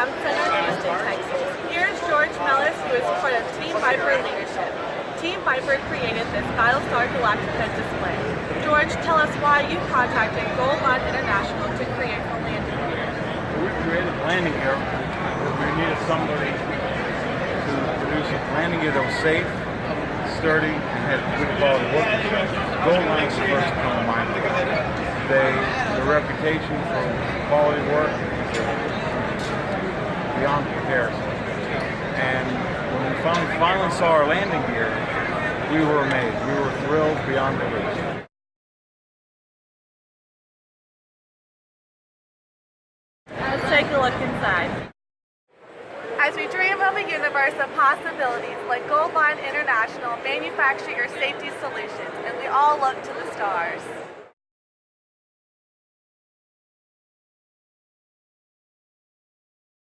Ground Center, Houston, Texas. Here's George Mellis, who is part of Team Viper leadership. Team Viper created this Battlestar Galactica display. George, tell us why you contacted Goldline International to create the landing gear. We created landing gear because we needed somebody to produce a landing gear that was safe, sturdy, and had good quality workmanship. Goldline was the first to come to mind. Their reputation for quality work is beyond comparison. And when we finally saw our landing gear, we were amazed. We were thrilled beyond belief. Let's take a look inside. As we dream of a universe of possibilities, let Goldline International manufacture your safety solutions, and we all look to the stars.